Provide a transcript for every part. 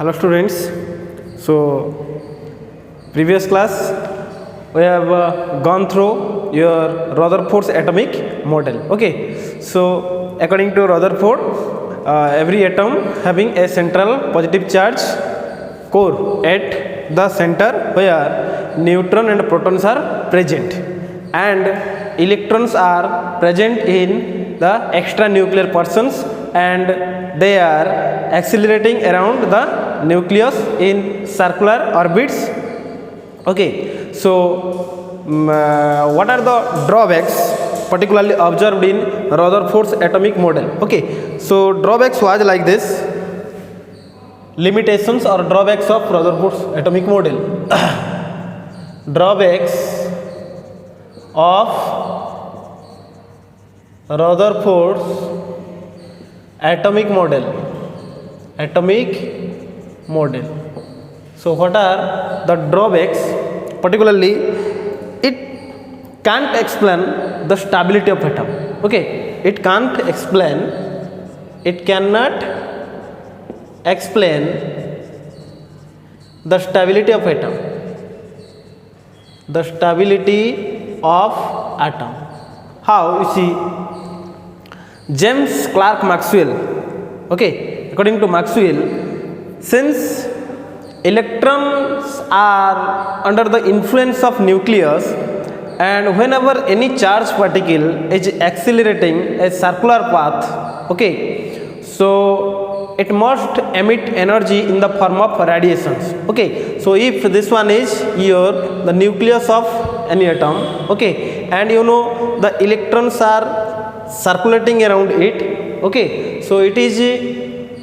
Hello students. So previous class we have gone through your Rutherford's atomic model. Okay. So according to Rutherford, every atom having a central positive charge core at the center where neutron and protons are present, and electrons are present in the extranuclear portions, and they are accelerating around the nucleus in circular orbits. Okay, so what are the drawbacks particularly observed in Rutherford's atomic model? Okay, so drawbacks was like this: limitations or drawbacks of Rutherford's atomic model. Drawbacks of Rutherford's atomic model. So what are the drawbacks? Particularly, it can't explain the stability of atom. Okay, it cannot explain the stability of atom. How? You see, James Clerk Maxwell. Okay, according to Maxwell, since electrons are under the influence of nucleus, and whenever any charged particle is accelerating a circular path, okay, so it must emit energy in the form of radiations. Okay, so if this one is the nucleus of any atom, okay, and the electrons are circulating around it, okay, so it is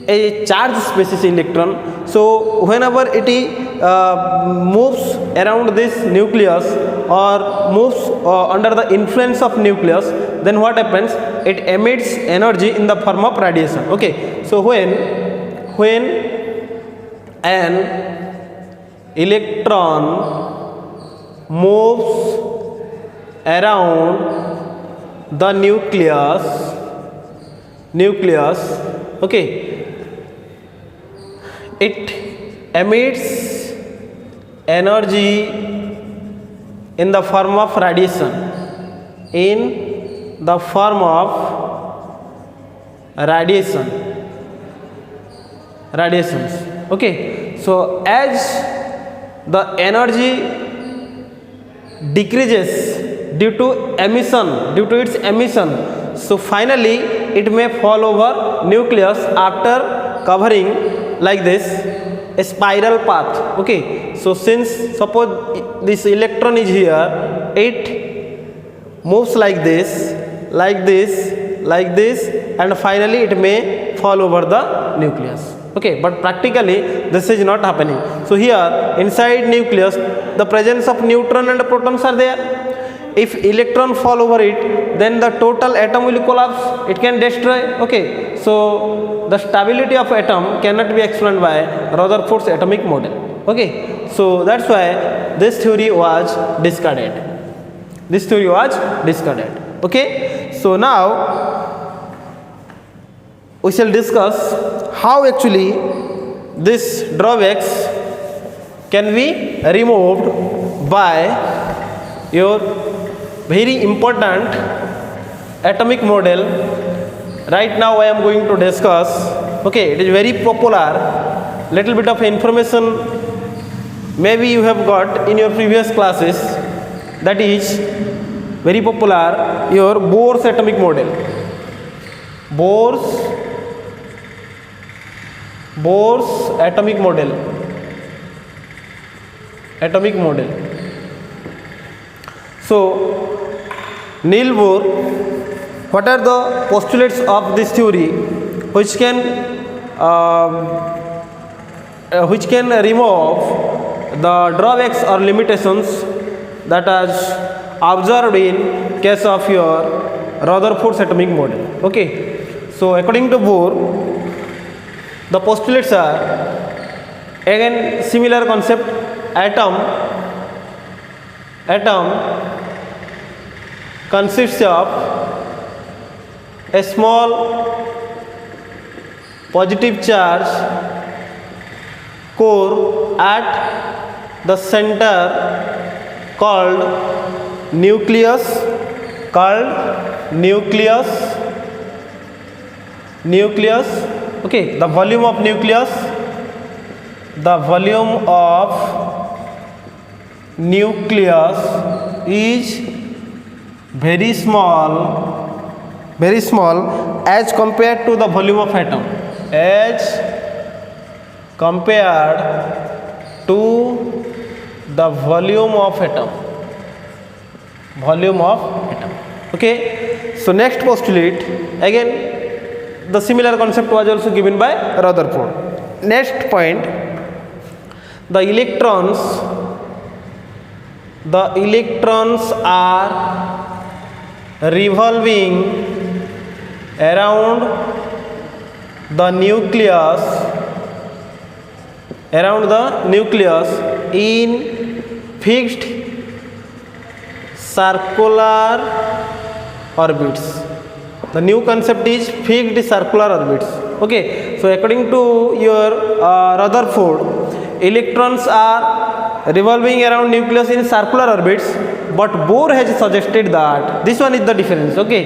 a charged species electron. So whenever it moves around this nucleus or moves under the influence of nucleus, then what happens? It emits energy in the form of radiation. Okay, so when an electron moves around the nucleus, okay, it emits energy in the form of radiations. Okay, so as the energy decreases due to its emission, so finally it may fall over nucleus after covering like this a spiral path. Okay, so since suppose this electron is here, it moves like this, and finally it may fall over the nucleus. Okay, but practically this is not happening. So here inside nucleus the presence of neutron and protons are there. If electron fall over it, then the total atom will collapse, it can destroy. Okay, so the stability of atom cannot be explained by Rutherford's atomic model. Okay, so that's why this theory was discarded. Okay, so now we shall discuss how actually these drawbacks can be removed by your very important atomic model. Right now I am going to discuss. Okay, it is very popular. Little bit of information maybe you have got in your previous classes. That is very popular, your Bohr's atomic model. Bohr's atomic model. So Niels Bohr, what are the postulates of this theory which can remove the drawbacks or limitations that is observed in case of your Rutherford's atomic model? Okay, so according to Bohr, the postulates are again similar concept. Atom consists of a small positive charge core at the center called nucleus, okay. The volume of nucleus is very small as compared to the volume of atom, okay. So next postulate, again the similar concept was also given by Rutherford. Next point, the electrons are revolving around the nucleus in fixed circular orbits. The new concept is fixed circular orbits, okay. So according to your Rutherford, electrons are revolving around nucleus in circular orbits, but Bohr has suggested that this one is the difference, okay.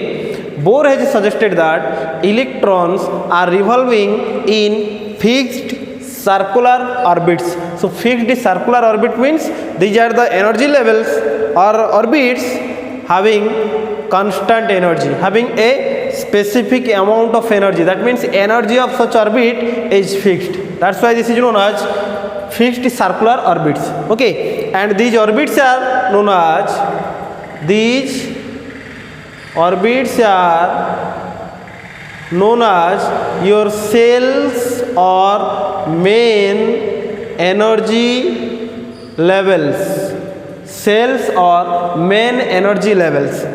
Bohr has suggested that electrons are revolving in fixed circular orbits. So fixed circular orbit means these are the energy levels or orbits having constant energy, having a specific amount of energy. That means energy of such orbit is fixed. That's why this is known as fixed circular orbits, okay. And these orbits are known as your cells or main energy levels.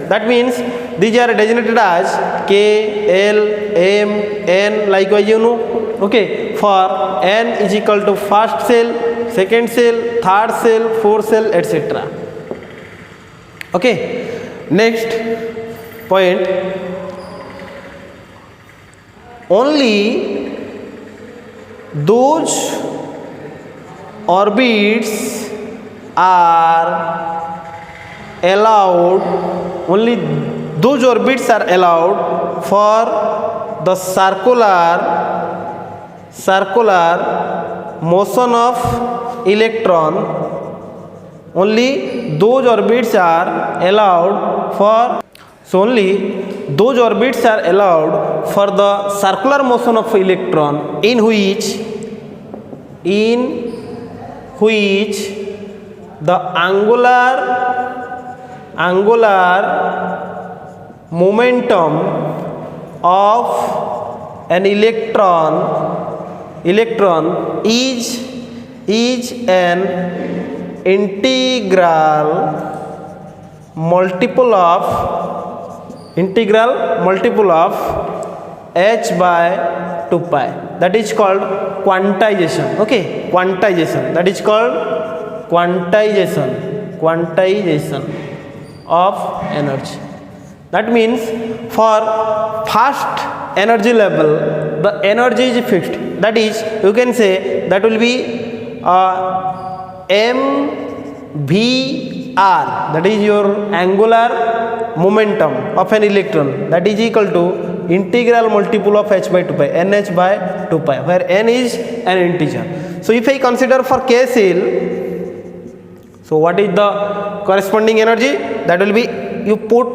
That means these are designated as K, L, M, N, likewise you know, okay. For N is equal to first cell, second cell, third cell, fourth cell, etc. Okay. Next point, only those orbits are allowed for the circular motion of electron. Only those orbits are allowed for the circular motion of electron in which the angular momentum of an electron is an integral multiple of h by 2 pi. That is called quantization, okay. That is called quantization of energy. That means for first energy level the energy is fixed. That is, you can say that will be mvr, that is your angular momentum of an electron, that is equal to integral multiple of h by 2 pi, nh by 2 pi, where n is an integer. So if I consider for K cell, so what is the corresponding energy? That will be, you put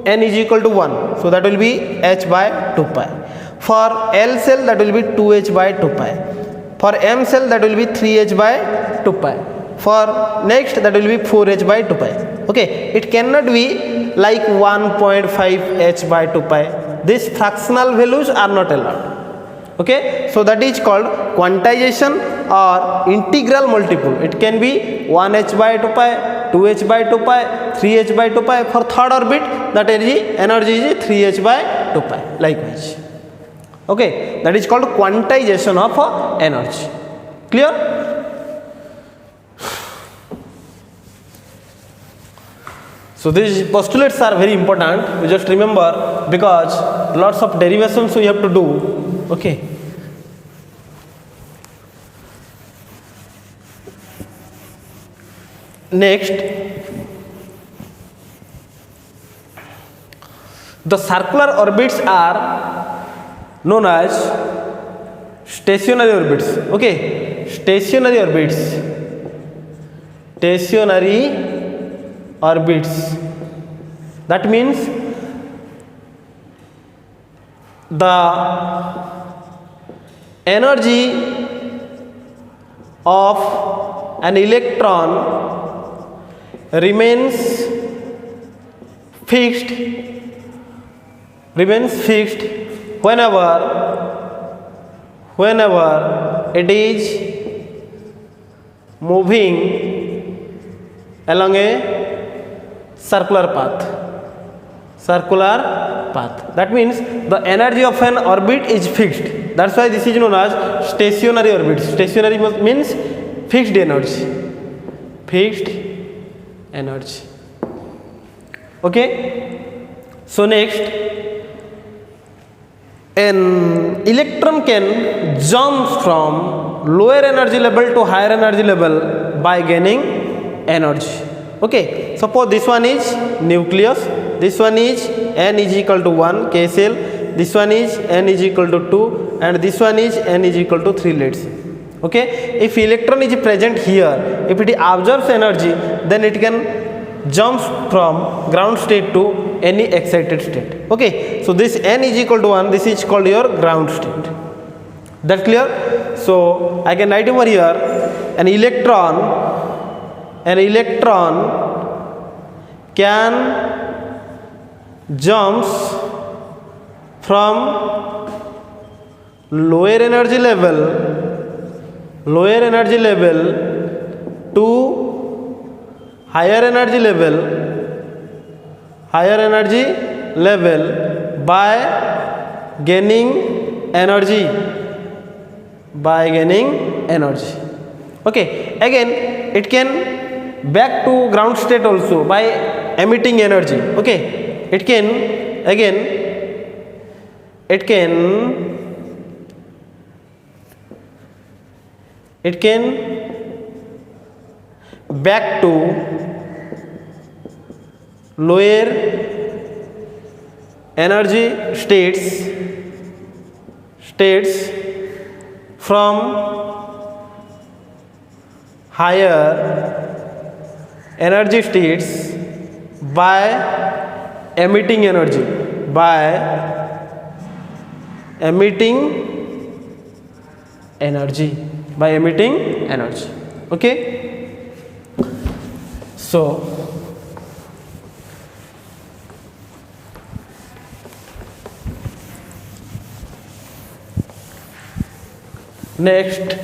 n is equal to 1, so that will be h by 2 pi. For L cell that will be 2h by 2 pi. For M cell that will be 3h by 2 pi. For next that will be 4h by 2 pi. Okay, it cannot be like 1.5h by 2 pi. These fractional values are not allowed. Okay, so that is called quantization or integral multiple. It can be 1h by 2 pi, 2h by 2 pi, 3h by 2 pi. For third orbit, that energy is 3h by 2 pi, likewise. Okay, that is called quantization of energy. Clear? So these postulates are very important. You just remember, because lots of derivations we have to do. Okay. Next, the circular orbits are known as stationary orbits. Okay, stationary orbits. Stationary orbits. That means the energy of an electron remains fixed whenever it is moving along a circular path. That means the energy of an orbit is fixed. That's why this is known as stationary orbit. Stationary means fixed energy. Okay, so next, an electron can jump from lower energy level to higher energy level by gaining energy. Okay, suppose this one is nucleus, this one is n is equal to 1 k cell, this one is n is equal to 2, and this one is n is equal to 3, let's say. Okay, if electron is present here, if it absorbs energy, then it can jump from ground state to any excited state. Okay, so this n is equal to 1, this is called your ground state. That clear? So I can write over here, an electron can jumps from lower energy level to higher energy level by gaining energy. Okay, again it can back to ground state also by emitting energy. Okay, it can back to lower energy states from higher energy states by emitting energy. Okay, so next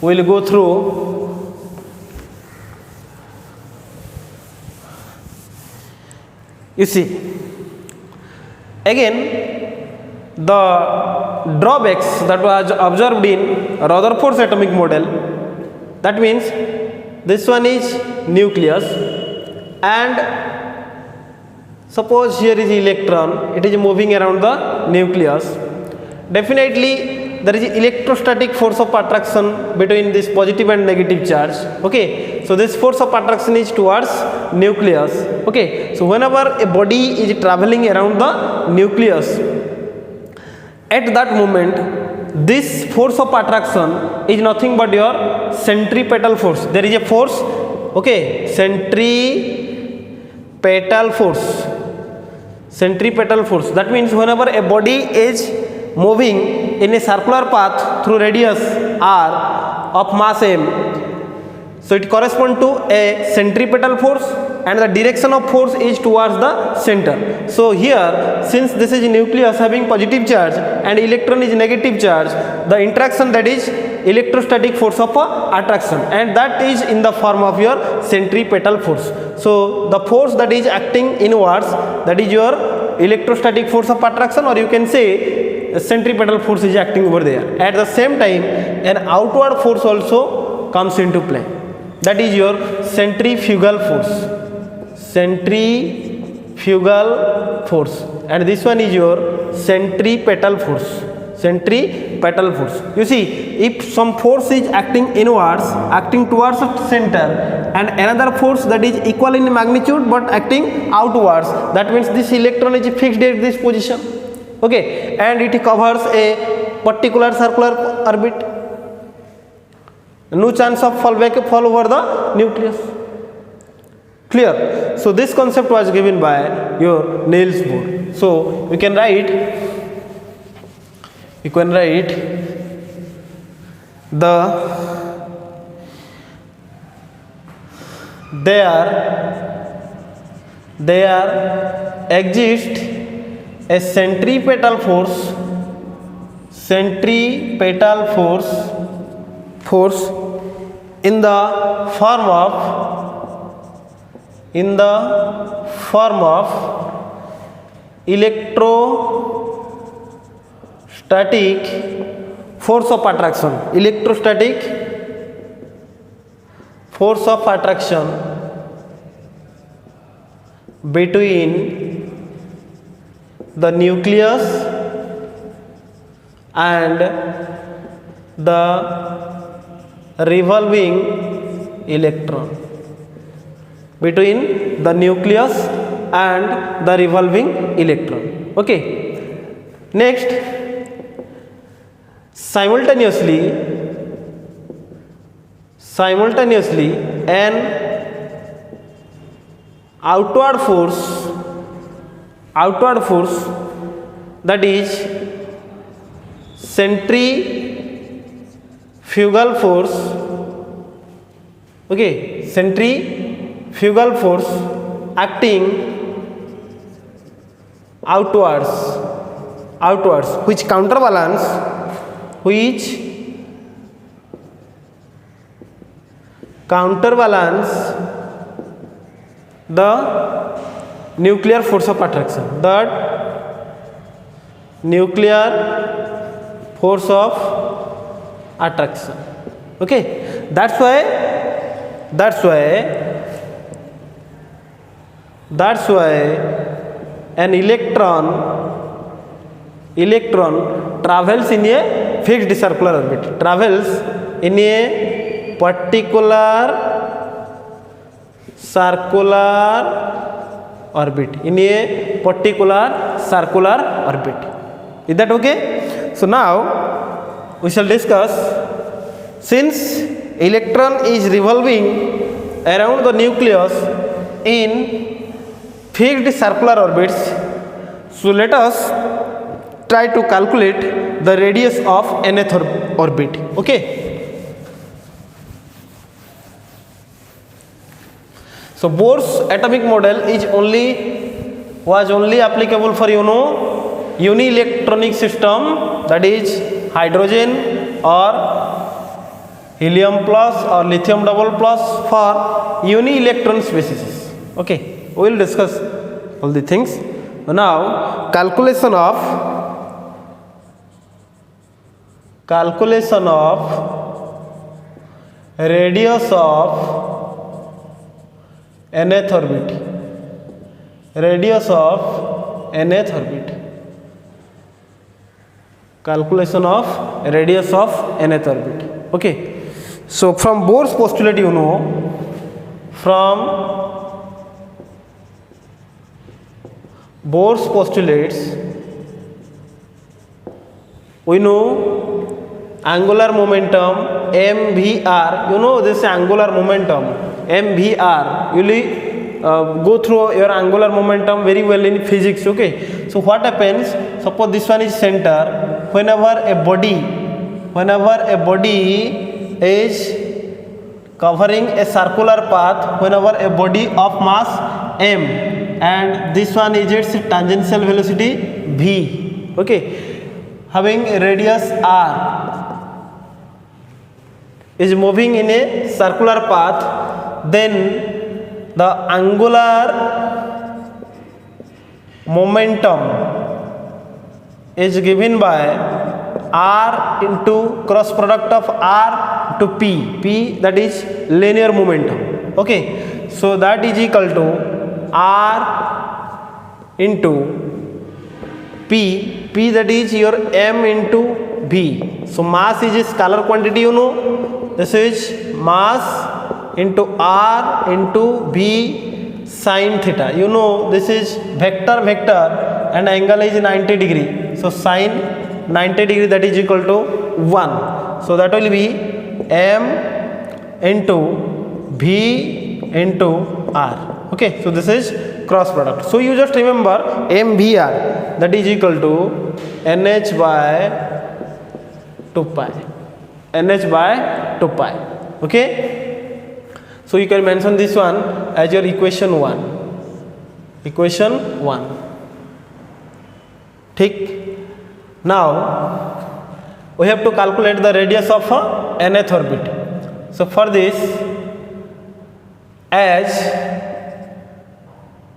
we will go through you see again the drawbacks that was observed in Rutherford's atomic model. That means this one is nucleus, and suppose here is electron, it is moving around the nucleus. Definitely there is electrostatic force of attraction between this positive and negative charge. Okay, so this force of attraction is towards nucleus. Okay, so whenever a body is traveling around the nucleus, at that moment this force of attraction is nothing but your centripetal force. There is a force, okay, centripetal force. That means whenever a body is moving in a circular path through radius r of mass m, so it corresponds to a centripetal force, and the direction of force is towards the center. So here, since this is nucleus having positive charge and electron is negative charge, the interaction, that is electrostatic force of attraction, and that is in the form of your centripetal force. So the force that is acting inwards, that is your electrostatic force of attraction, or you can say centripetal force is acting over there. At the same time, an outward force also comes into play, that is your centrifugal force, and this one is your centripetal force. centripetal force. You see, if some force is acting inwards, acting towards the center, and another force that is equal in magnitude but acting outwards, that means this electron is fixed at this position, okay, and it covers a particular circular orbit. No chance of fall over the nucleus. Clear? So this concept was given by your Niels Bohr. So we can write there exists a centripetal force in the form of electrostatic force of attraction. Electrostatic force of attraction between the nucleus and the revolving electron. Between the nucleus and the revolving electron. Okay. Next, simultaneously an outward force that is centrifugal force, okay, centrifugal force acting outwards, which counterbalance the nuclear force of attraction. That nuclear force of attraction. Okay, that's why an electron travels in a fixed circular orbit, travels in a particular circular orbit, Is that okay? So now we shall discuss, since electron is revolving around the nucleus in fixed circular orbits, so let us try to calculate the radius of nth orbit. Okay. So Bohr's atomic model was only applicable for uni-electronic system, that is hydrogen or helium plus or lithium double plus for uni-electron species. Okay, we will discuss all the things. Now calculation of radius of nth orbit. Calculation of radius of nth orbit. Okay. So from Bohr's postulate, from Bohr's postulates, we know angular momentum mvr. This angular momentum mvr, you will go through your angular momentum very well in physics. Okay, so what happens, suppose this one is center, whenever a body is covering a circular path, whenever a body of mass m and this one is its tangential velocity v, okay, having a radius r, is moving in a circular path, then the angular momentum is given by r into cross product of r to p, that is linear momentum. Okay, so that is equal to r into p, that is your m into V. So mass is a scalar quantity, you know. This is mass into R into V sin theta. You know this is vector and angle is 90 degree. So sin 90 degree, that is equal to 1. So that will be M into V into R. Okay, so this is cross product. So you just remember MVR, that is equal to NH by 2 pi. NH by 2 pi. Okay, so you can mention this one as your equation 1. Equation 1. ठीक. Now we have to calculate the radius of nth orbit. So for this, as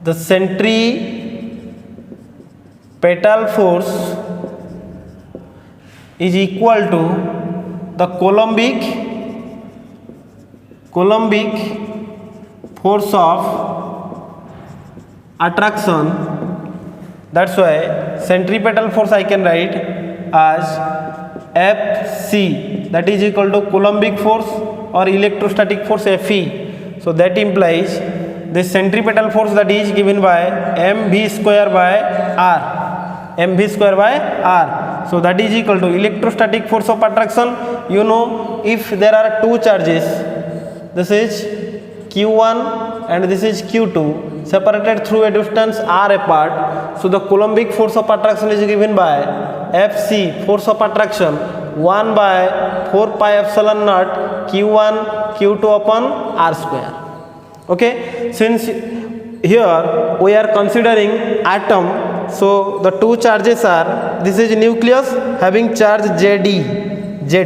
the centripetal force is equal to the Coulombic force of attraction, that's why centripetal force I can write as Fc, that is equal to Coulombic force or electrostatic force Fe. So that implies the centripetal force that is given by mv square by r. mv square by r. So that is equal to electrostatic force of attraction. You know, if there are two charges, this is q1 and this is q2, separated through a distance r apart, so the Coulombic force of attraction is given by Fc, force of attraction, 1 by 4 pi epsilon naught q1 q2 upon r square. Okay, since here we are considering atom, so the two charges are, this is nucleus having charge Zd. Z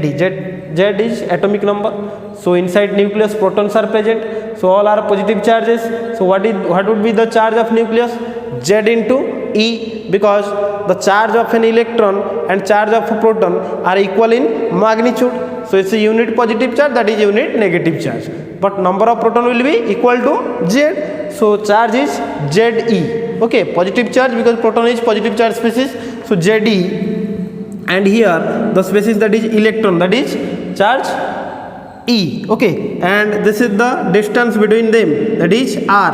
is atomic number. So inside nucleus protons are present, so all are positive charges. So what would be the charge of nucleus? Z into E, because the charge of an electron and charge of a proton are equal in magnitude. So it's a unit positive charge, that is unit negative charge, but number of proton will be equal to Z. So charge is Ze. Okay, positive charge because proton is positive charge species, so Ze. And here the species that is electron, that is charge E. Okay, and this is the distance between them, that is R.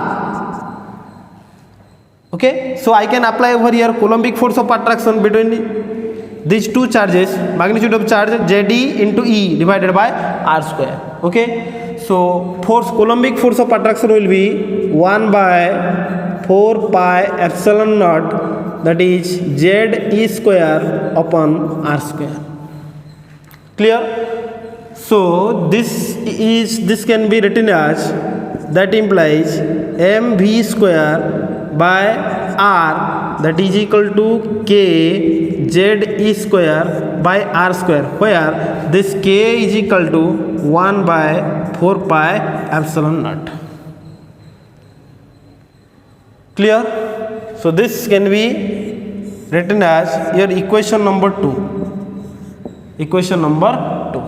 Okay, so I can apply over here Coulombic force of attraction between these two charges, magnitude of charge Zd into E divided by R square. Okay, so force, Coulombic force of attraction will be 1 by 4 pi epsilon naught, that is Ze square upon R square. Clear? So this can be written as, that implies mv square by r, that is equal to k Ze square by r square, where this k is equal to 1 by 4 pi epsilon naught. Clear? So this can be written as your equation number 2. Equation number 2.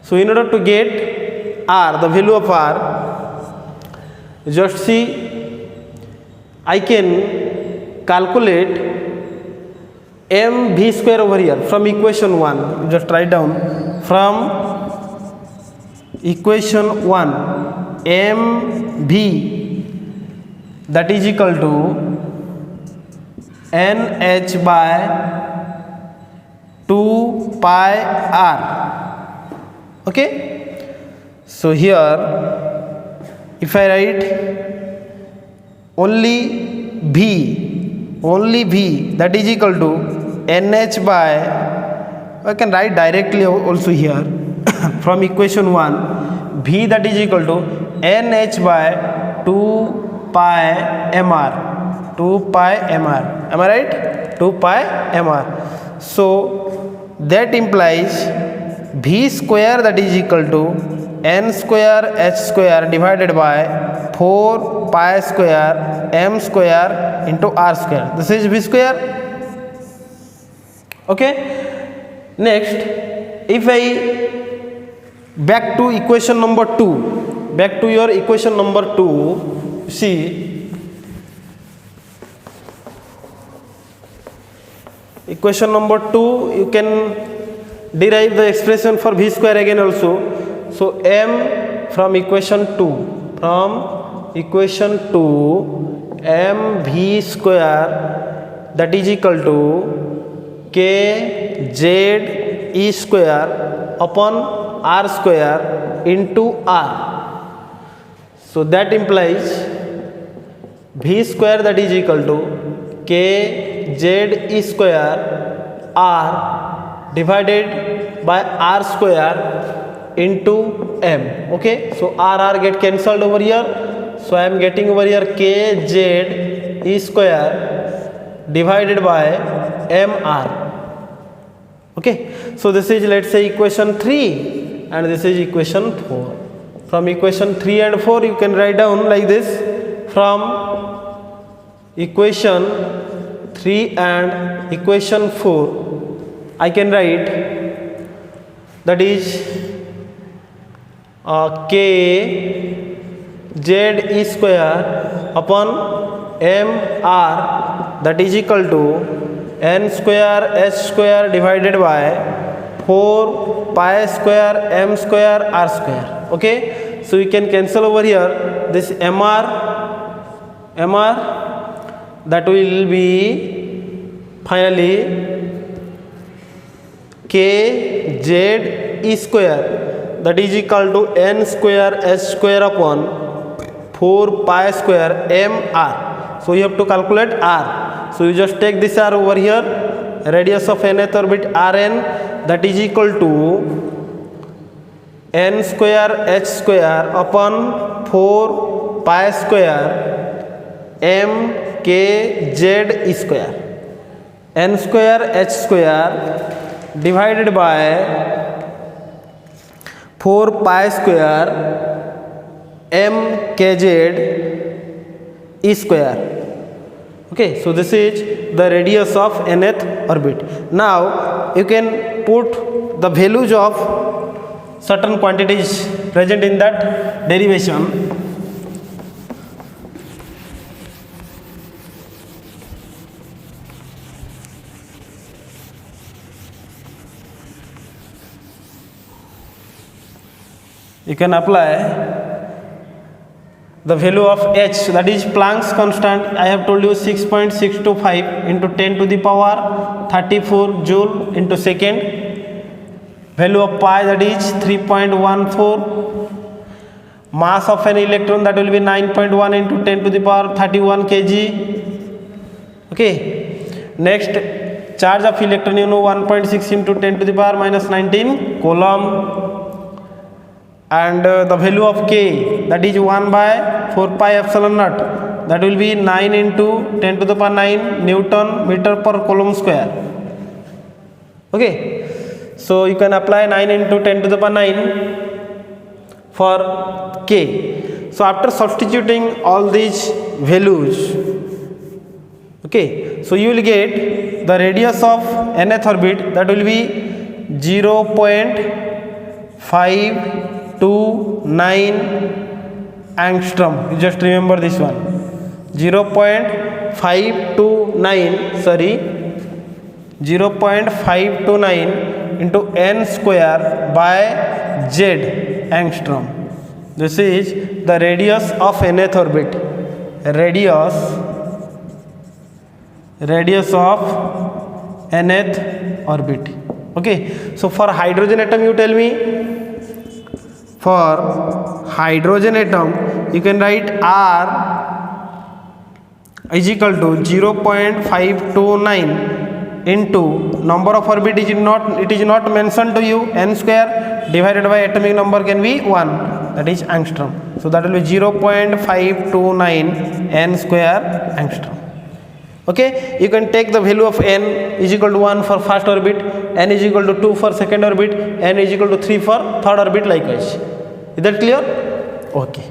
So in order to get r, the value of r, just see, I can calculate mv square over here from equation 1. Just write down from equation 1, mv, that is equal to nh by 2 pi r. Okay, so here if I write only v, that is equal to nh by, I can write directly also here from equation 1, v that is equal to nh by 2 pi mr. 2 pi mr. Am I right? 2 pi mr. So that implies v square, that is equal to n square h square divided by 4 pi square m square into r square. This is v square. Okay, next if I back to equation number 2, back to your equation number 2, see, equation number 2 you can derive the expression for v square again also. So m from equation 2, mv square that is equal to k z e square upon r square into r. So that implies v square that is equal to k z e square r divided by r square into m. Okay, so r get cancelled over here, so I am getting over here k z e square divided by mr. Okay, so this is, let's say, equation 3 and this is equation 4. From equation 3 and 4 you can write down like this. From equation 3 and equation 4 I can write, that is k z e square upon mr that is equal to n square h square divided by 4 pi square m square r square. Okay, so you can cancel over here this mr that will be finally k z e square that is equal to n square h square upon 4 pi square mr. So you have to calculate r. So you just take this r over here, radius of nth orbit rn that is equal to n square h square upon 4 pi square m k z e square, n square h square divided by 4 pi square m k z e square. Okay, so this is the radius of nth orbit. Now you can put the values of certain quantities present in that derivation. You can apply the value of h, that is Planck's constant. I have told you 6.625 into 10 to the power 34 joule into second. Value of pi, that is 3.14. Mass of an electron, that will be 9.1 into 10 to the power 31 kg. Okay, next charge of electron, you know, 1.6 into 10 to the power minus 19 coulomb. And the value of k, that is 1 by 4 pi epsilon naught, that will be 9 into 10 to the power 9 Newton meter per coulomb square. Okay, so you can apply 9 into 10 to the power 9 for k. So after substituting all these values, okay, so you will get the radius of nth orbit, that will be 0.529 angstrom. You just remember this one, 0.529 into n square by z angstrom. This is the radius of nth orbit, radius of nth orbit. Okay, so for hydrogen atom, you tell me. For hydrogen atom, you can write R is equal to 0.529 into number of orbit it is not mentioned to you, n square divided by atomic number can be 1, that is angstrom. So that will be 0.529 n square angstrom. Okay, you can take the value of n is equal to 1 for first orbit, n is equal to 2 for second orbit, n is equal to 3 for third orbit likewise. Is that clear? Okay.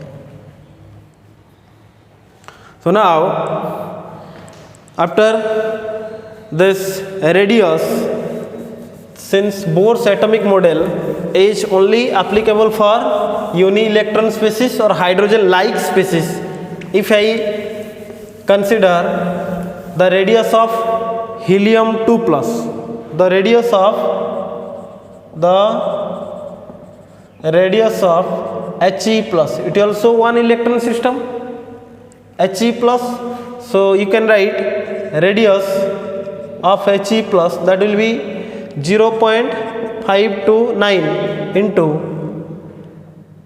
So now after this radius, since Bohr's atomic model is only applicable for uni-electron species or hydrogen-like species, if I consider the radius of helium 2 plus, the radius of the radius of He plus. It is also one electron system, He plus. So you can write radius of He plus, that will be 0.529 into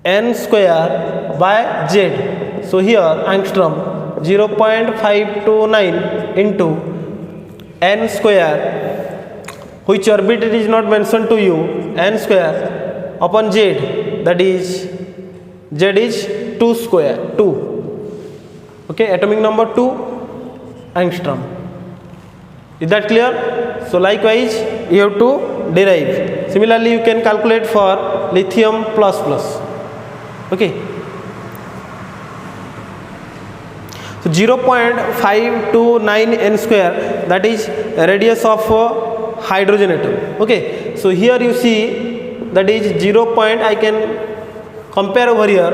n square by z. So here angstrom 0.529 into n square, which orbit it is not mentioned to you, n square upon z, that is z is 2 square 2. Okay, atomic number 2 angstrom. Is that clear? So likewise you have to derive. Similarly you can calculate for lithium plus plus. Okay, so 0.529 n square, that is radius of hydrogen atom. Okay, so here you see that is 0. I can compare over here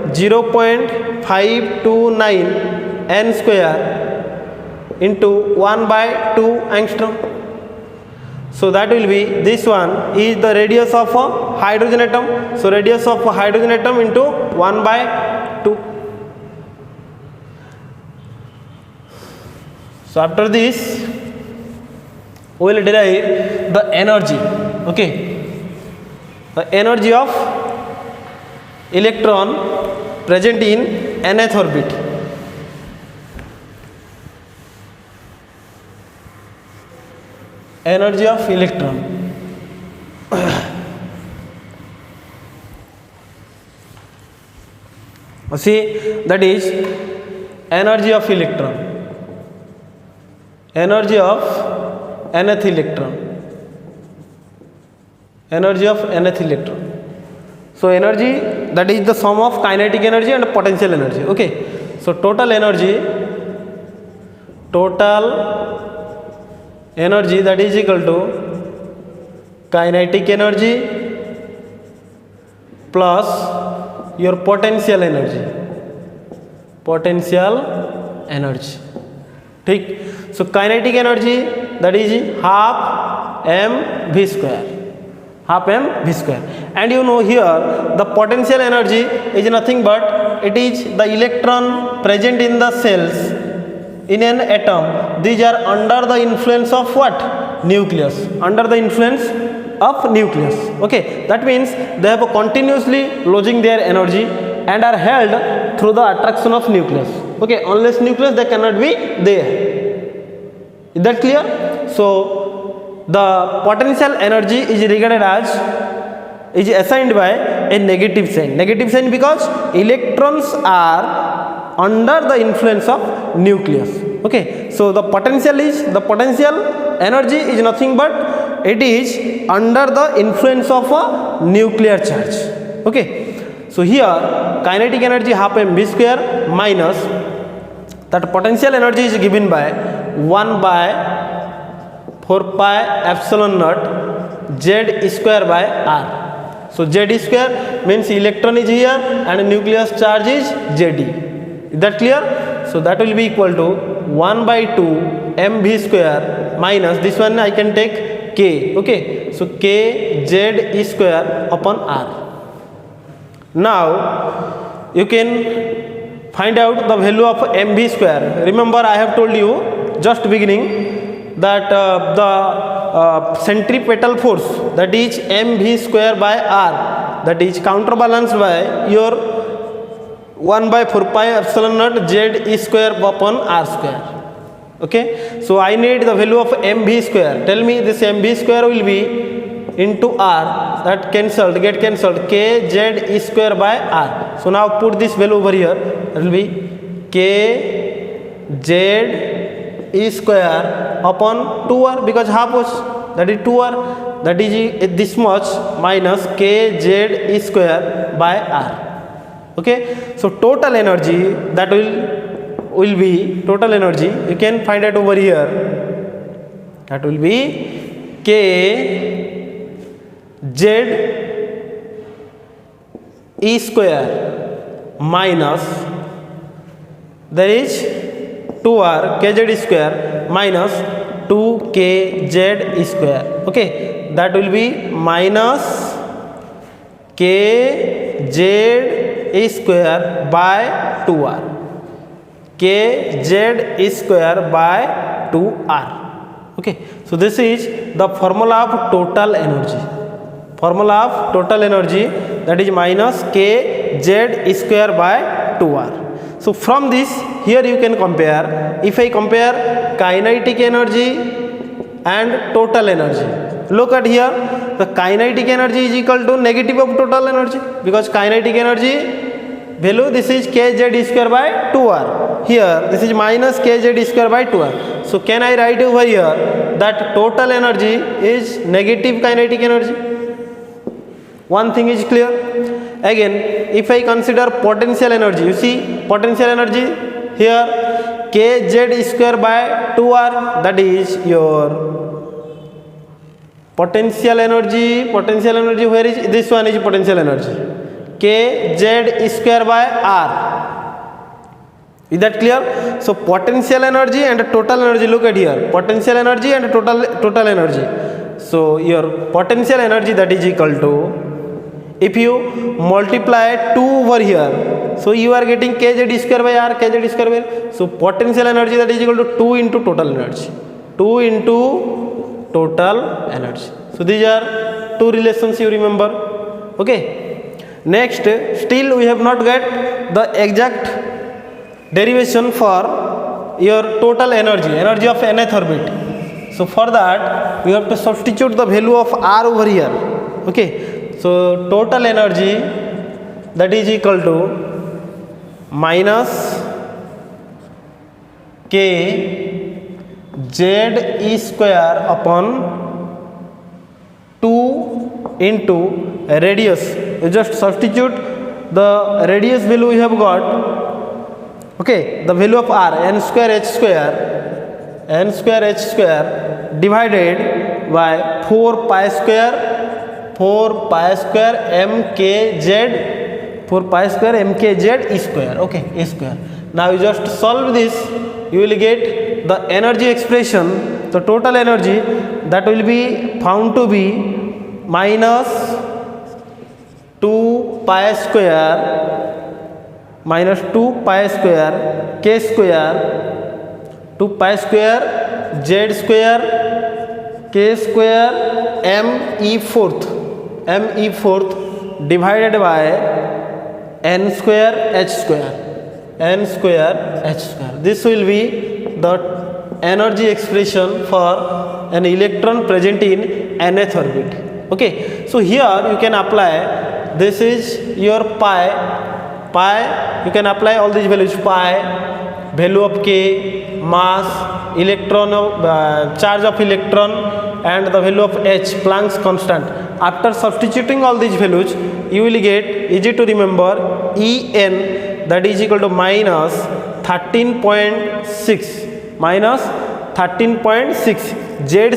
0.529 n square into 1 by 2 angstrom. So that will be, this one is the radius of a hydrogen atom. So radius of a hydrogen atom into 1 by 2. So after this we will derive the energy. Okay, the energy of electron present in nth orbit. Energy of electron. See, that is energy of electron. Energy of nth electron. Energy of nth electron. So energy, that is the sum of kinetic energy and potential energy. Okay, so total energy that is equal to kinetic energy plus your potential energy. ठीक. So kinetic energy, that is half mv square. And you know here the potential energy is nothing but it is the electron present in the cells in an atom. These are under the influence of what? Nucleus. Under the influence of nucleus. Okay, that means they have continuously losing their energy and are held through the attraction of nucleus. Okay, unless nucleus they cannot be there. Is that clear? So the potential energy is regarded as, is assigned by a negative sign. Negative sign because electrons are under the influence of nucleus. Okay, so the potential energy is nothing but it is under the influence of a nuclear charge. Okay, so here kinetic energy half mv square minus that potential energy is given by 1 by 4 pi epsilon naught z square by r. So z square means electron is here and nucleus charge is Zd. Is that clear? So that will be equal to 1 by 2 mv square minus this one I can take k. Okay, so k z square upon r. Now you can find out the value of mv square. Remember I have told you just beginning that the centripetal force, that is mv square by r, that is counterbalanced by your 1 by 4 pi epsilon naught z square upon r square. Okay, so I need the value of mv square. Tell me this mv square will be into r, that get cancelled, k z square by r. So now put this value over here, that will be k z square upon 2r, because half was, that is 2r, that is this much minus k z square by r. Okay, so total energy, that will be total energy, you can find it over here, that will be k z square minus, there is 2r kz square minus 2kz square. Okay, that will be minus kz square by 2r, kz square by 2r. Okay, so this is the formula of total energy. Formula of total energy, that is minus kz square by 2r. So from this, here you can compare. If I compare kinetic energy and total energy, look at here, the kinetic energy is equal to negative of total energy, because kinetic energy value, this is kz square by 2r. Here this is minus kz square by 2r. So can I write over here that total energy is negative kinetic energy? One thing is clear. Again, if I consider potential energy, you see potential energy here, kz square by 2r, that is your potential energy. Potential energy, where is this one? Is potential energy, kz square by r. Is that clear? So potential energy and total energy, look at here, potential energy and total energy. So your potential energy, that is equal to, if you multiply 2 over here, so you are getting kz square by r, kz square by r. So potential energy, that is equal to 2 into total energy, 2 into total energy. So these are two relations you remember. Okay, next, still we have not got the exact derivation for your total energy of nth orbit. So for that we have to substitute the value of r over here. Okay, so total energy, that is equal to minus k z square upon 2 into radius. You just substitute the radius value we have got. Okay, the value of r, n square h square divided by 4 pi square mkz, 4 pi square mkz square. Okay, a square. Now you just solve this, you will get the energy expression, the total energy, that will be found to be minus 2 pi square k square, 2 pi square z square k square me fourth divided by n square h square. This will be the energy expression for an electron present in nth orbit. Okay, so here you can apply, this is your pi, you can apply all these values, pi, value of k, mass, electron, charge of electron, and the value of h, Planck's constant. After substituting all these values, you will get, easy to remember, En, that is equal to minus 13.6 z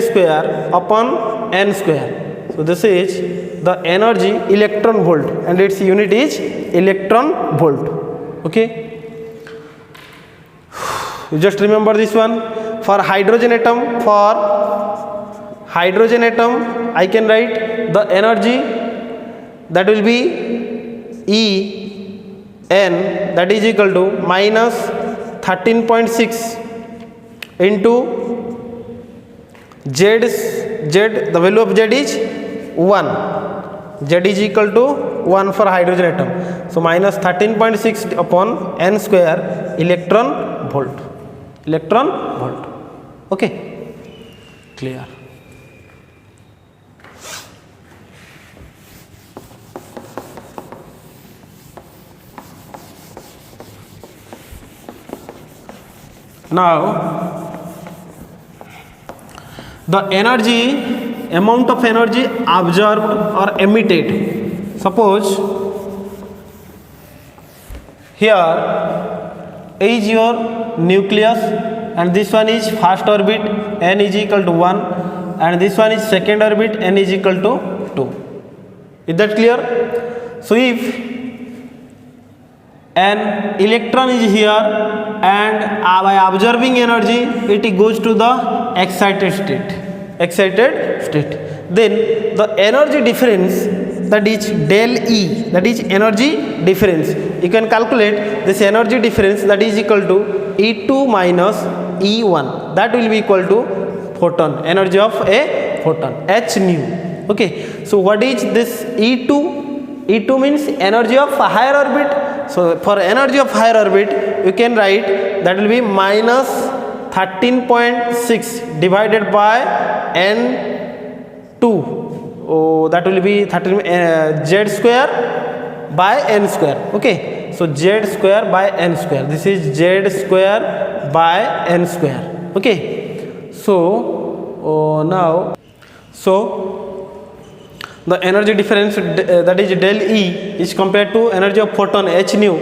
square upon n square. So this is the energy electron volt, and its unit is electron volt. Okay, you just remember this one. For hydrogen atom, I can write the energy, that will be En, that is equal to minus 13.6 into z, the value of z is 1, z is equal to 1 for hydrogen atom. So minus 13.6 upon n square electron volt. Okay, clear. Now the amount of energy absorbed or emitted. Suppose here is your nucleus, and this one is first orbit, n is equal to 1, and this one is second orbit, n is equal to 2. Is that clear? So if an electron is here, and by absorbing energy it goes to the excited state. excited state. Then the energy difference, that is del E, that is energy difference. You can calculate this energy difference, that is equal to E2 minus E1. That will be equal to photon, energy of a photon, h nu. Okay, so what is this E2? E2 means energy of higher orbit. So for energy of higher orbit, you can write that will be minus 13.6 divided by n2. Oh, that will be 13 z square by n square. Okay, so z square by n square. This is z square by n square. Okay, so now the energy difference, that is del E, is compared to energy of photon h nu.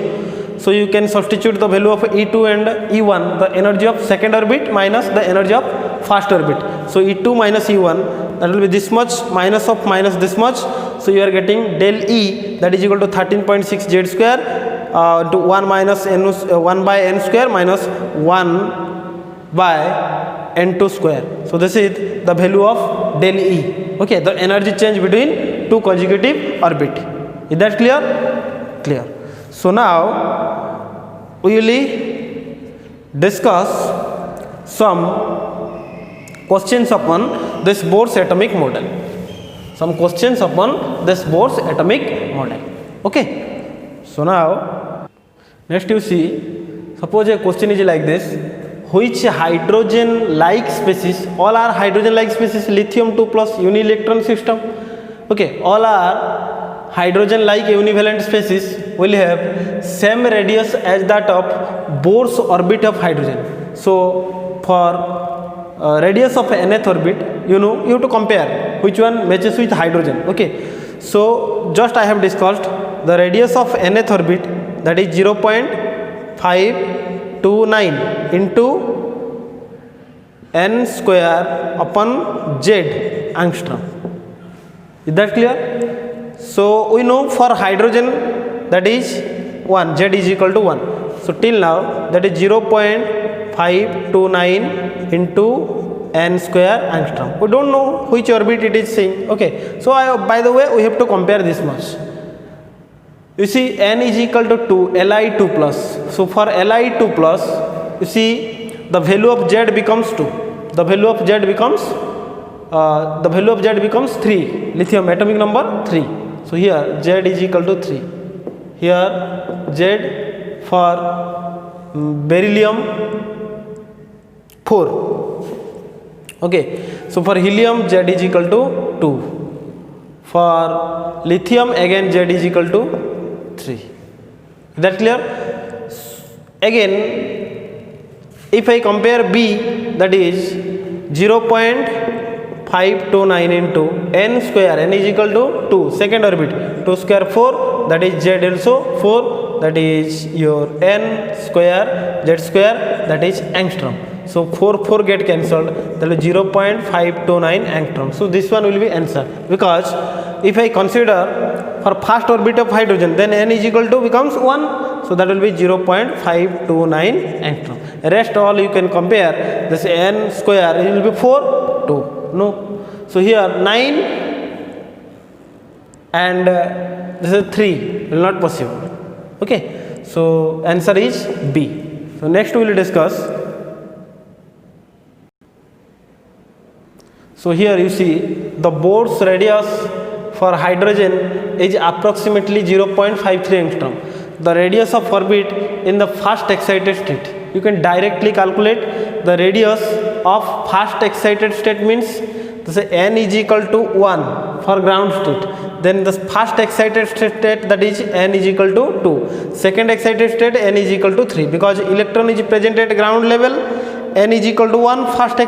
So you can substitute the value of E2 and E1, the energy of second orbit minus the energy of first orbit. So E2 minus E1, that will be this much minus of minus this much. So you are getting del E, that is equal to 13.6 z square to 1 minus n, 1 by n square minus 1 by n2 square. So this is the value of del E. Okay, the energy change between two consecutive orbit. Is that clear? Clear. So now we will discuss some questions upon this Bohr's atomic model. Some questions upon this Bohr's atomic model. Okay. So now next you see, suppose a question is like this: which hydrogen like species, all are hydrogen like species, lithium 2 plus unielectron system. Okay, all are hydrogen like univalent species will have same radius as that of Bohr's orbit of hydrogen. So for radius of nth orbit, you have to compare which one matches with hydrogen. Okay, so just I have discussed the radius of nth orbit, that is 0.529 into n square upon z angstrom. Is that clear? So we know for hydrogen that is 1, z is equal to 1. So till now that is 0.529 into n square angstrom. We don't know which orbit it is saying. Okay, so by the way we have to compare this much. You see n is equal to 2, Li2 plus. So for Li2 plus, you see the value of z becomes 2. The value of z becomes 3. Lithium atomic number 3. So here z is equal to 3. Here z for beryllium 4. Okay, so for helium z is equal to 2. For lithium again z is equal to 3. Is that clear? Again, if I compare B, that is 0.529 into n square, n is equal to 2, second orbit, 2 square 4, that is z also 4, that is your n square, z square, that is angstrom. So 4 get cancelled, that is 0.529 angstrom. So this one will be answer, because if I consider for first orbit of hydrogen, then n is equal to becomes 1, so that will be 0.529 angstrom. Rest all you can compare, this n square it will be 4, 2, no. So here 9 and this is 3, will not possible. Okay, so answer is B. So next we will discuss. So here you see the Bohr's radius for hydrogen is approximately 0.53 angstrom. The radius of orbit in the first excited state, you can directly calculate the radius of first excited state, means this n is equal to 1 for ground state. Then the first excited state, that is n is equal to 2. Second excited state, n is equal to 3, because electron is present at ground level, n is equal to 1. First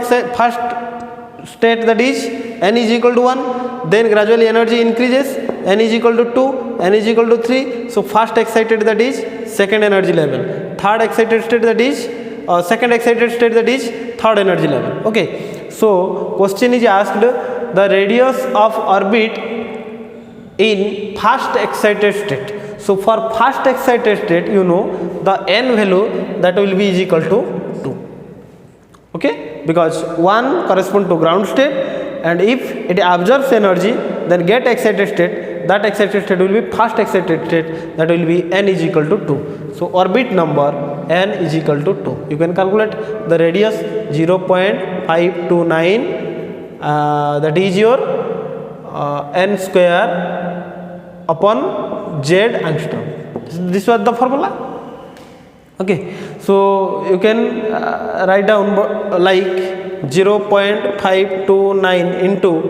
state, that is n is equal to 1, then gradually energy increases, n is equal to 2, n is equal to 3. So first excited, that is second energy level, third excited state, that is second excited state, that is third energy level. Okay, so question is asked the radius of orbit in first excited state. So for first excited state, the n value that will be is equal to 2. Okay, because 1 correspond to ground state and if it absorbs energy, then get excited state, that excited state will be first excited state, that will be n is equal to 2. So orbit number n is equal to 2. You can calculate the radius 0.529, that is your n square upon z angstrom. This was the formula. Okay, so you can write down like 0.529 into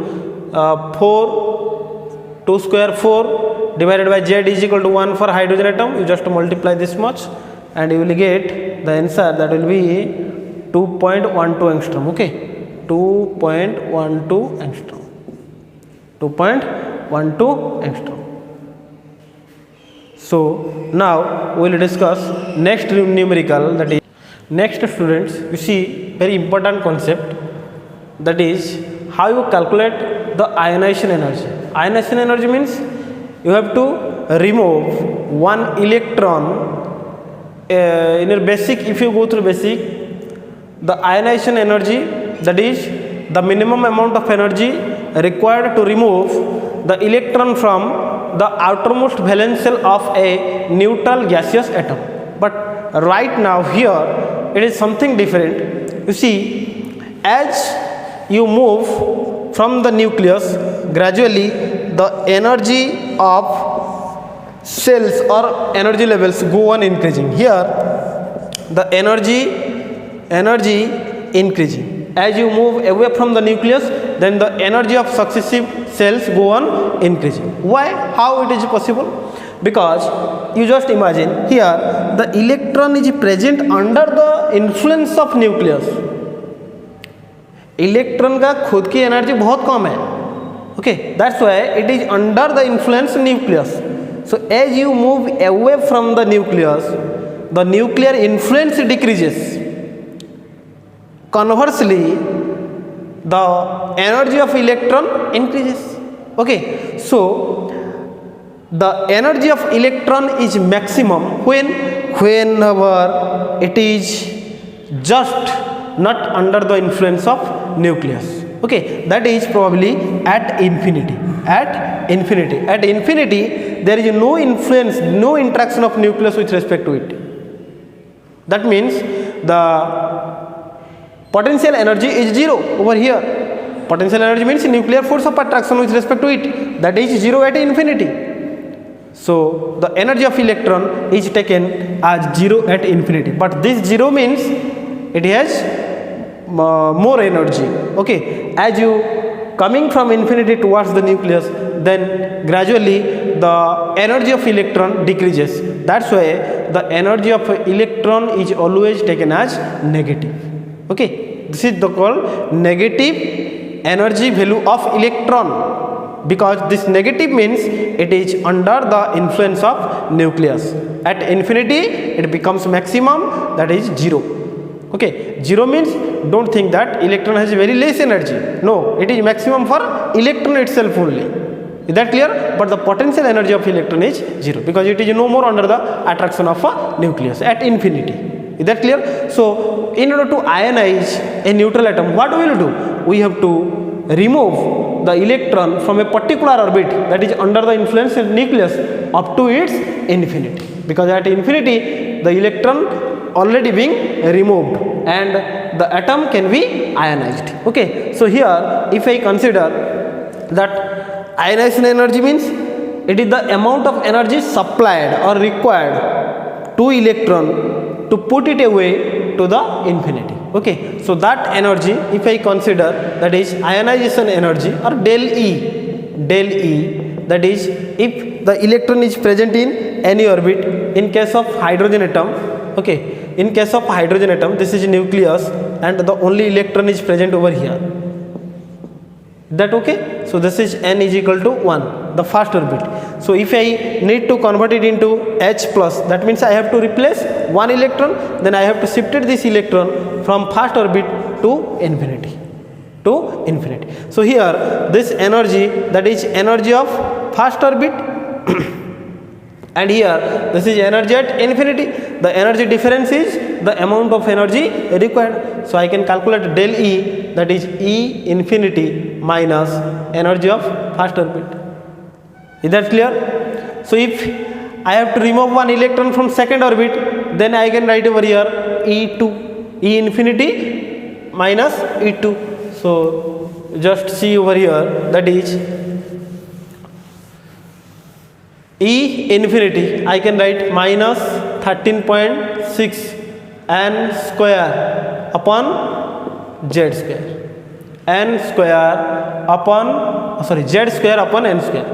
4, 2 square 4 divided by z is equal to 1 for hydrogen atom. You just multiply this much and you will get the answer, that will be 2.12 angstrom. Okay, 2.12 angstrom. 2.12 angstrom. So now we will discuss next numerical, that is next students, you see very important concept, that is how you calculate the ionization energy. Ionization energy means you have to remove one electron in your basic. If you go through basic, the ionization energy, that is the minimum amount of energy required to remove the electron from the outermost valence shell of a neutral gaseous atom. But right now here it is something different. You see, as you move from the nucleus, gradually the energy of cells or energy levels go on increasing. Here the energy increasing. As you move away from the nucleus, then the energy of successive cells go on increasing. Why? How it is possible? Because you just imagine here the electron is present under the influence of nucleus. Electron का खुद की energy बहुत कम है. Okay, that's why it is under the influence nucleus. So as you move away from the nucleus, the nuclear influence decreases. Conversely, the energy of electron increases. Okay, so the energy of electron is maximum whenever it is just not under the influence of nucleus. Okay, that is probably at infinity. At infinity there is no influence, no interaction of nucleus with respect to it. That means the potential energy is 0 over here. Potential energy means nuclear force of attraction with respect to it, that is 0 at infinity. So the energy of electron is taken as 0 at infinity, but this 0 means it has more energy. Okay, as you coming from infinity towards the nucleus, then gradually the energy of electron decreases. That's why the energy of electron is always taken as negative. Okay, this is the called negative energy value of electron, because this negative means it is under the influence of nucleus. At infinity it becomes maximum, that is 0. Okay, 0 means don't think that electron has very less energy. No, it is maximum for electron itself only. Is that clear? But the potential energy of electron is 0 because it is no more under the attraction of a nucleus at infinity. Is that clear? So in order to ionize a neutral atom, what we will do? We have to remove the electron from a particular orbit that is under the influence of nucleus up to its infinity, because at infinity the electron already being removed and the atom can be ionized. Okay, so here if I consider that ionization energy means it is the amount of energy supplied or required to electron to put it away to the infinity. Okay, so that energy if I consider, that is ionization energy or del E, that is if the electron is present in any orbit. In case of hydrogen atom, okay, in case of hydrogen atom, this is nucleus and the only electron is present over here. That okay? So this is n is equal to 1, the first orbit. So if I need to convert it into H plus, that means I have to replace one electron, then I have to shift this electron from first orbit to infinity. So here this energy, that is energy of first orbit and here this is energy at infinity. The energy difference is the amount of energy required. So I can calculate del E, that is E infinity minus energy of first orbit. Is that clear? So if I have to remove one electron from second orbit, then I can write over here E2, E infinity minus E2. So just see over here, that is E infinity, I can write minus 13.6 n square upon z square, n square upon z square upon n square,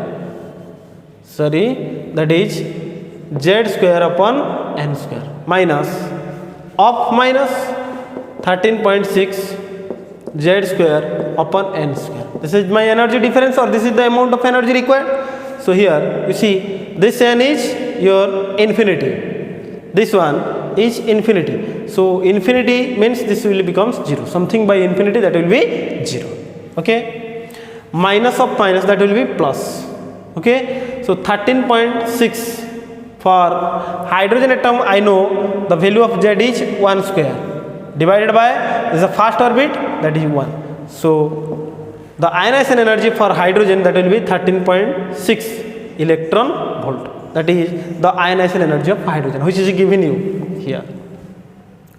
that is z square upon n square minus of minus 13.6 z square upon n square. This is my energy difference, or this is the amount of energy required. So here you see, this n is your infinity, this one is infinity. So infinity means this will become 0, something by infinity, that will be 0. Okay, minus of minus, that will be plus. Okay, so 13.6 for hydrogen atom, I know the value of z is 1 square divided by this is the first orbit, that is 1. So the ionization energy for hydrogen, that will be 13.6 electron volt. That is the ionization energy of hydrogen, which is given you here.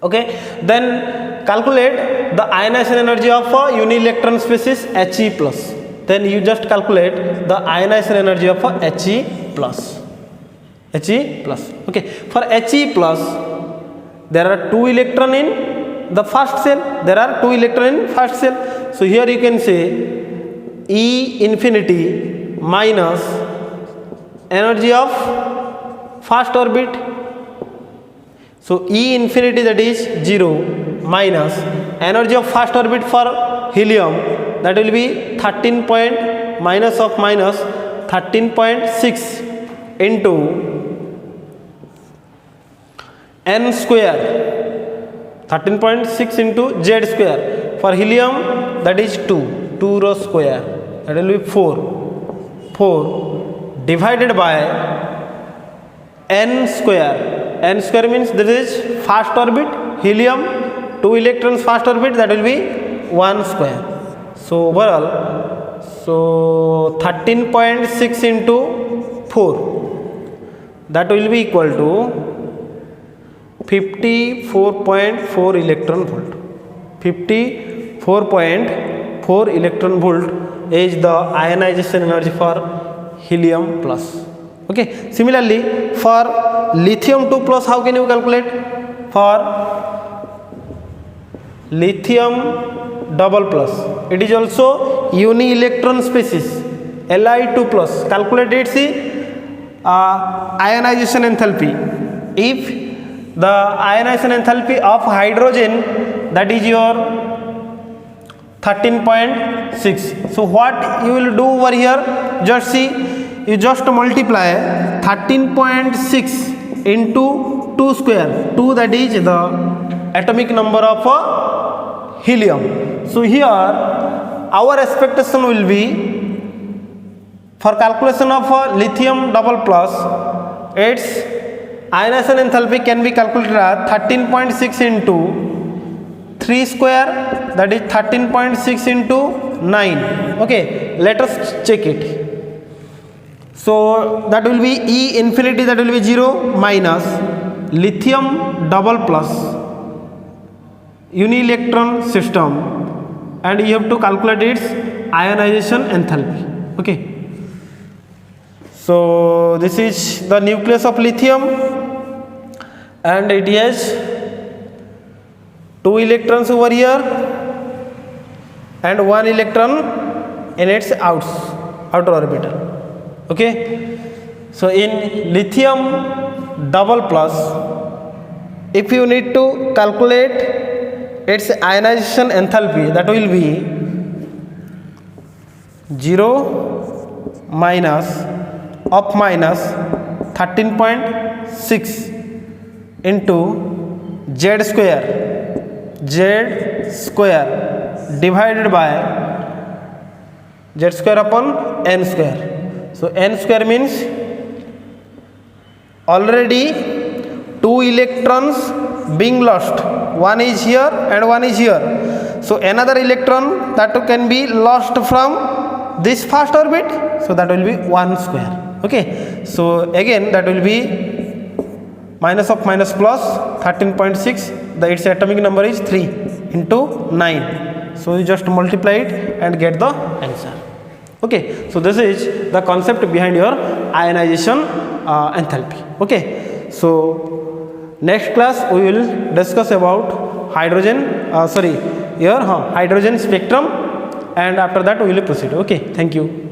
Okay, then calculate the ionization energy of a uni-electron species He plus. Then you just calculate the ionization energy of a He plus. He plus. Okay, for He plus, there are 2 electron in the first cell, there are 2 electron in first cell. So here you can say E infinity minus energy of first orbit. So E infinity, that is 0, minus energy of first orbit for helium, that will be 13.6 into n square, 13.6 into z square. For helium, that is 2 row square, that will be 4 divided by n square. N square means this is first orbit, helium, 2 electrons first orbit, that will be 1 square. So overall, so 13.6 into 4, that will be equal to 54.4 electron volt. 54.4 electron volt is the ionization energy for helium plus. Okay, similarly for lithium 2 plus, how can you calculate? For lithium double plus, it is also uni electron species, Li2 plus. Calculate its ionization enthalpy. If the ionization enthalpy of hydrogen, that is your 13.6. So what you will do over here, just see, you just multiply 13.6 into 2 square, 2, that is the atomic number of helium. So here our expectation will be, for calculation of lithium double plus, its ionization enthalpy can be calculated as 13.6 into 3 square, that is 13.6 into 9. Okay, let us check it. So that will be E infinity, that will be 0, minus lithium double plus uni electron system, and you have to calculate its ionization enthalpy. Okay, so this is the nucleus of lithium, and it has 2 electrons over here and 1 electron in its outer orbital. Okay, so in lithium double plus, if you need to calculate its ionization enthalpy, that will be 0 minus of minus 13.6 into z square divided by z square upon n square. So n square means already 2 electrons being lost, one is here and one is here. So another electron that can be lost from this first orbit, so that will be 1 square. Okay, so again that will be minus of minus plus 13.6, its atomic number is 3 into 9. So you just multiply it and get the answer. Okay, so this is the concept behind your ionization enthalpy. Okay, so next class we will discuss about hydrogen hydrogen spectrum, and after that we will proceed. Okay, thank you.